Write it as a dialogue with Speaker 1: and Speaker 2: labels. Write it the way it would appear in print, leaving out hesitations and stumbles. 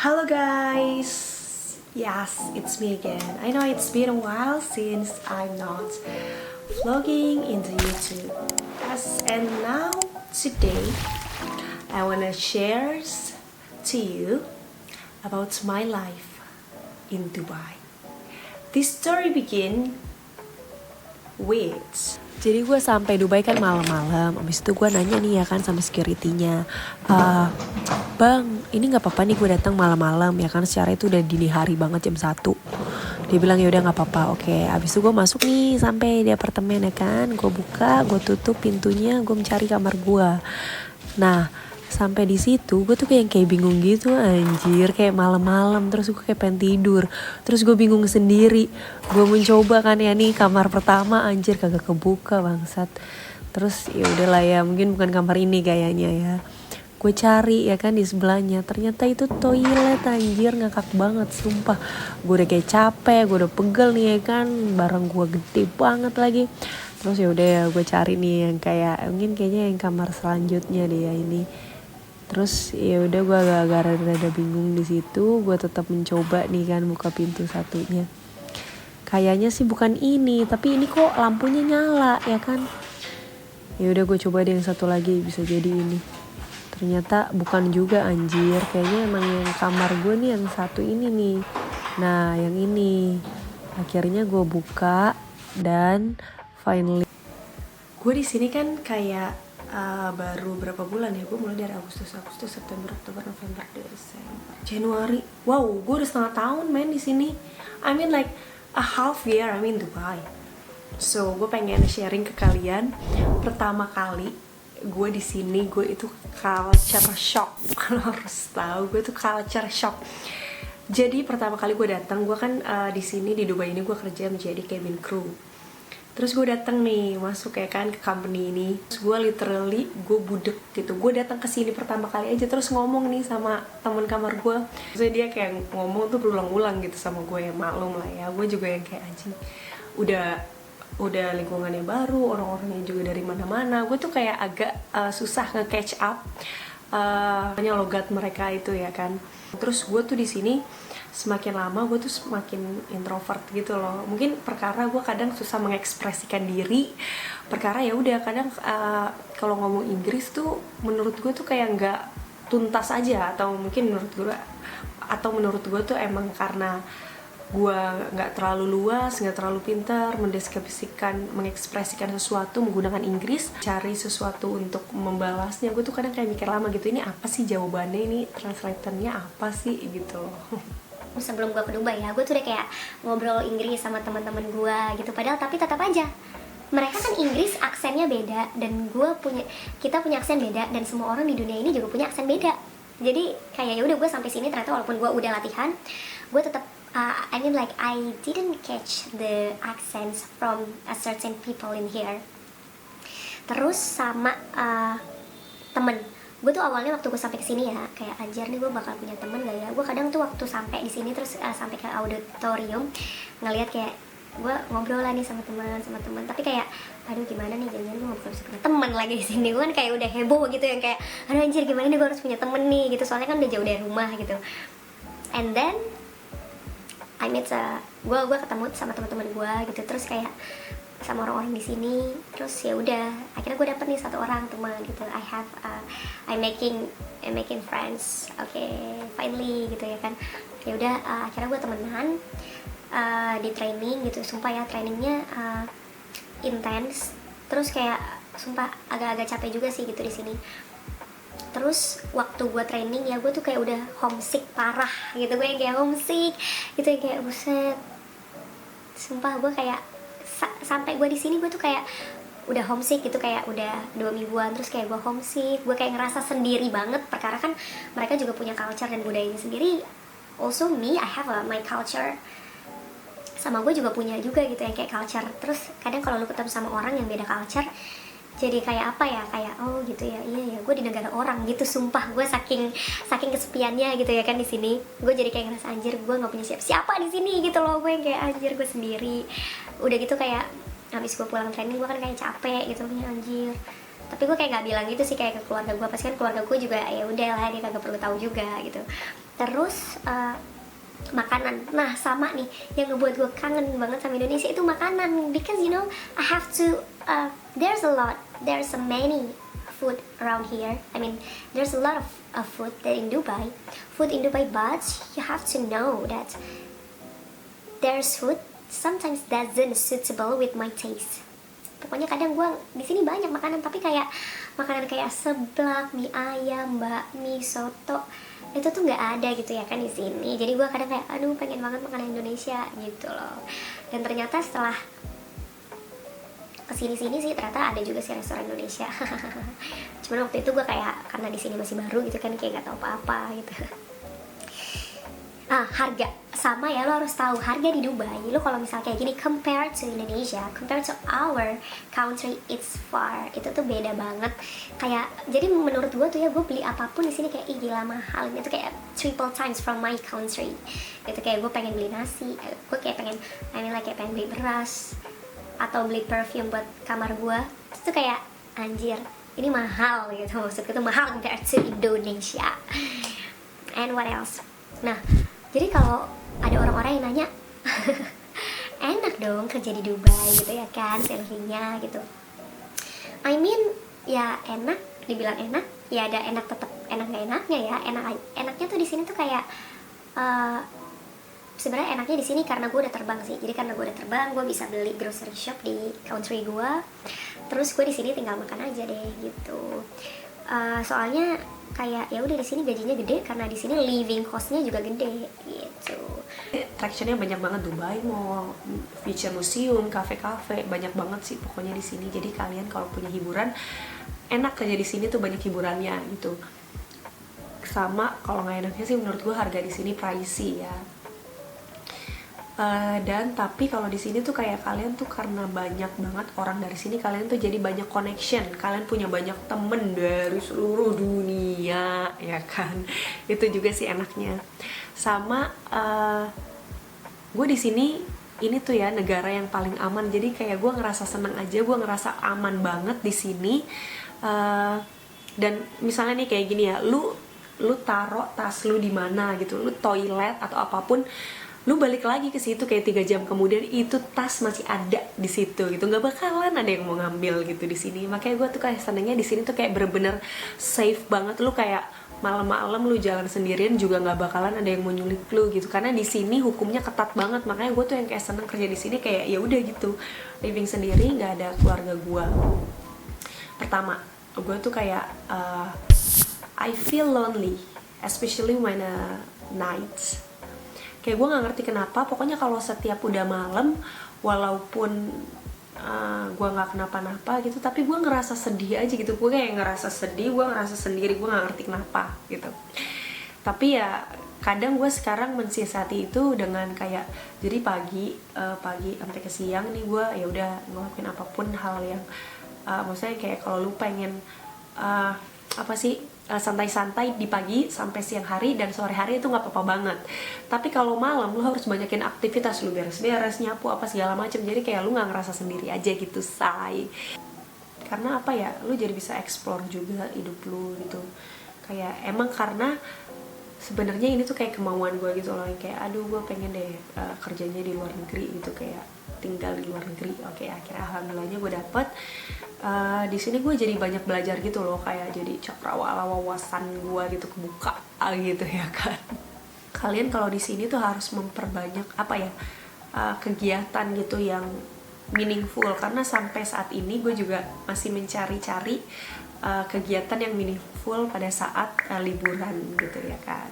Speaker 1: Hello guys! Yes, it's me again. I know it's been a while since I'm not vlogging in the YouTube. Yes, and now today I wanna share to you about my life in Dubai. This story begin with
Speaker 2: Jadi gue sampai Dubai kan malam-malam. Abis itu gue nanya nih ya kan sama security-nya, Bang, ini nggak apa-apa nih gue datang malam-malam ya kan? Secara itu udah dini hari banget jam 1. Dia bilang ya udah nggak apa-apa. Oke. Abis itu gue masuk nih sampai di apartemen ya kan. Gue buka, gue tutup pintunya, gue mencari kamar gue. Nah, sampai di situ gue tuh kayak bingung gitu anjir, kayak malam-malam terus gue kayak pengen tidur, terus gue bingung sendiri. Gue mencoba kan ya nih kamar pertama, anjir kagak kebuka bangsat. Terus ya udahlah ya, mungkin bukan kamar ini kayaknya ya. Gue cari ya kan di sebelahnya, ternyata itu toilet anjir, ngakak banget sumpah. Gue udah kayak capek, gue udah pegel nih ya kan, barang gue gede banget lagi. Terus ya udah ya gue cari nih yang kayak mungkin kayaknya yang kamar selanjutnya deh ya ini. Terus ya udah gue agak rada bingung di situ. Gue tetap mencoba nih kan buka pintu satunya. Kayaknya sih bukan ini, tapi ini kok lampunya nyala ya kan. Ya udah gue coba deh yang satu lagi, bisa jadi ini. Ternyata bukan juga anjir. Kayaknya emang yang kamar gue nih yang satu ini nih. Nah yang ini. Akhirnya gue buka dan finally.
Speaker 1: gue di sini kan kayak baru berapa bulan ya, gue mulai dari Agustus, September, Oktober, November, Desember, Januari. Wow, gue udah setengah tahun main di sini. I mean like a half year I'm in Dubai. So gue pengen sharing ke kalian. Pertama kali gue di sini, gue itu culture shock. Lo harus tahu, gue tuh culture shock. Jadi pertama kali gue datang, gue kan di sini di Dubai ini gue kerja menjadi cabin crew. Terus gue datang nih, masuk ya kan ke company ini. Terus gue literally, gue budek gitu. Gue datang ke sini pertama kali aja, terus ngomong nih sama teman kamar gue. Terus dia kayak ngomong tuh berulang-ulang gitu sama gue, yang maklum lah ya. Gue juga yang kayak anjing, udah lingkungannya baru, orang-orangnya juga dari mana-mana. Gue tuh kayak agak susah nge-catch up hanya logat mereka itu ya kan. Terus gue tuh di sini semakin lama gue tuh semakin introvert gitu loh. Mungkin perkara gue kadang susah mengekspresikan diri. Perkara ya udah kadang kalau ngomong Inggris tuh menurut gue tuh kayak nggak tuntas aja, atau mungkin menurut gue tuh emang karena gue nggak terlalu luas, nggak terlalu pintar mengekspresikan sesuatu menggunakan Inggris. Cari sesuatu untuk membalasnya, gue tuh kadang kayak mikir lama gitu, ini apa sih jawabannya, ini translatornya apa sih gitu.
Speaker 3: Sebelum gue ke Dubai ya, gue tuh udah kayak ngobrol Inggris sama teman-teman gue gitu, padahal tapi tetap aja mereka kan Inggris aksennya beda, dan kita punya aksen beda, dan semua orang di dunia ini juga punya aksen beda. Jadi kayak ya udah, gue sampai sini ternyata walaupun gue udah latihan, gue tetap I mean like I didn't catch the accents from a certain people in here. Terus sama temen gue tuh awalnya waktu gue sampai kesini ya kayak anjir nih gue bakal punya temen gak ya. Gue kadang tuh waktu sampai di sini terus sampai ke auditorium ngelihat kayak gue ngobrol lah nih sama teman, tapi kayak aduh gimana nih, jangan gue gak bisa punya temen lagi di sini. Gue kan kayak udah heboh gitu, yang kayak aduh anjir gimana nih gue harus punya temen nih gitu, soalnya kan udah jauh dari rumah gitu. And then I met gue ketemu sama teman-teman gue gitu, terus kayak sama orang-orang di sini. Terus ya udah akhirnya gue dapet nih satu orang teman gitu. I'm making friends. Finally gitu ya kan. Ya udah akhirnya gue temenan di training gitu. Sumpah ya trainingnya intens. Terus kayak sumpah agak-agak capek juga sih gitu di sini. Terus waktu gue training ya, gue tuh kayak udah homesick parah gitu. Gue yang kayak homesick gitu, yang kayak buset. Sumpah gue kayak sampai gue di sini gue tuh kayak udah homesick gitu, kayak udah 2 mingguan terus kayak gue homesick. Gue kayak ngerasa sendiri banget, perkara kan mereka juga punya culture dan budayanya sendiri. Also me, I have my culture, sama gue juga punya juga gitu yang kayak culture. Terus kadang kalau lu ketemu sama orang yang beda culture, jadi kayak apa ya, kayak oh gitu ya, iya ya gue di negara orang gitu. Sumpah gue saking kesepiannya gitu ya kan di sini, gue jadi kayak ngerasa anjir gue nggak punya siapa di sini gitu loh. Gue kayak anjir gue sendiri. Udah gitu kayak habis gue pulang training gue kan kayak capek gitu ya anjir. Tapi gue kayak nggak bilang gitu sih kayak ke keluarga gue, pasti kan keluarga gue juga ya udah lah, dia kagak perlu tahu juga gitu. Terus makanan. Nah sama nih yang ngebuat gue kangen banget sama Indonesia itu makanan, because you know I have to there's a many food around here. I mean there's a lot of food in Dubai, but you have to know that there's food sometimes doesn't suitable with my taste. Pokoknya kadang gue di sini banyak makanan, tapi kayak makanan kayak seblak, mie ayam, bakmi, soto itu tuh nggak ada gitu ya kan di sini. Jadi gue kadang kayak aduh pengen banget makanan Indonesia gitu loh. Dan ternyata setelah kesini-sini sih ternyata ada juga sih restoran Indonesia. Cuman waktu itu gue kayak karena di sini masih baru gitu kan, kayak nggak tahu apa-apa gitu. Harga sama ya, lo harus tahu harga di Dubai. Lo kalau misalnya kayak gini compare to Indonesia, compare to our country, it's far, itu tuh beda banget. Kayak jadi menurut gue tuh ya, gue beli apapun di sini kayak ih gila mahal, itu kayak triple times from my country. Itu kayak gue pengen beli nasi, gue kayak pengen kayak pengen beli beras atau beli perfume buat kamar gue, itu kayak anjir ini mahal gitu, maksudnya itu mahal compared to Indonesia. And what else? Nah, jadi kalau ada orang-orang yang nanya enak dong kerja di Dubai gitu ya kan, selfie-nya gitu. I mean ya enak, dibilang enak ya ada enak, tetap enak gak enaknya ya. Enaknya tuh di sini tuh kayak sebenarnya enaknya di sini karena gue udah terbang sih. Jadi karena gue udah terbang, gue bisa beli grocery shop di country gue. Terus gue di sini tinggal makan aja deh gitu. Soalnya kayak ya udah di sini gajinya gede karena di sini living costnya juga gede gitu.
Speaker 1: Attractionnya banyak banget, Dubai Mall, Future Museum, kafe-kafe, banyak banget sih pokoknya di sini. Jadi kalian kalau punya hiburan enak kerja di sini tuh, banyak hiburannya gitu. Sama kalau nggak enaknya sih menurut gue harga di sini pricey ya. Dan tapi kalau di sini tuh kayak kalian tuh karena banyak banget orang dari sini, kalian tuh jadi banyak connection, kalian punya banyak temen dari seluruh dunia ya kan. Itu juga sih enaknya. Sama gue di sini ini tuh ya negara yang paling aman, jadi kayak gue ngerasa seneng aja, gue ngerasa aman banget di sini. Dan misalnya nih kayak gini ya, lu taruh tas lu di mana gitu, lu toilet atau apapun, lu balik lagi ke situ kayak 3 jam kemudian itu tas masih ada di situ gitu, nggak bakalan ada yang mau ngambil gitu di sini. Makanya gue tuh kayak senengnya di sini tuh kayak bener-bener safe banget. Lu kayak malam-malam lu jalan sendirian juga nggak bakalan ada yang mau nyulik lu gitu, karena di sini hukumnya ketat banget. Makanya gue tuh yang kayak seneng kerja di sini, kayak ya udah gitu living sendiri, nggak ada keluarga gue. Pertama gue tuh kayak I feel lonely especially when nights. Kayak gue nggak ngerti kenapa, pokoknya kalau setiap udah malam, walaupun gue nggak kenapa-napa gitu, tapi gue ngerasa sedih aja gitu. Gue kayak ngerasa sedih, gue ngerasa sendiri, gue nggak ngerti kenapa gitu. Tapi ya kadang gue sekarang mensiasati itu dengan kayak, jadi pagi sampai ke siang nih gue ya udah ngelakuin apapun hal yang maksudnya kayak kalau lu pengen santai-santai di pagi sampai siang hari dan sore hari itu nggak apa-apa banget. Tapi kalau malam lu harus banyakin aktivitas, lu beres-beres, nyapu apa segala macam. Jadi kayak lu nggak ngerasa sendiri aja gitu, say. Karena apa ya, lu jadi bisa explore juga hidup lu gitu. Kayak emang karena sebenarnya ini tuh kayak kemauan gue gitu loh, kayak aduh gue pengen deh kerjanya di luar negeri gitu, kayak tinggal di luar negeri. Oke, akhirnya alhamdulillahnya gue dapet. Di sini gue jadi banyak belajar gitu loh, kayak jadi cakrawala wawasan gue gitu kebuka gitu ya kan. Kalian kalau di sini tuh harus memperbanyak kegiatan gitu yang meaningful, karena sampai saat ini gue juga masih mencari-cari kegiatan yang meaningful pada saat liburan gitu ya kan.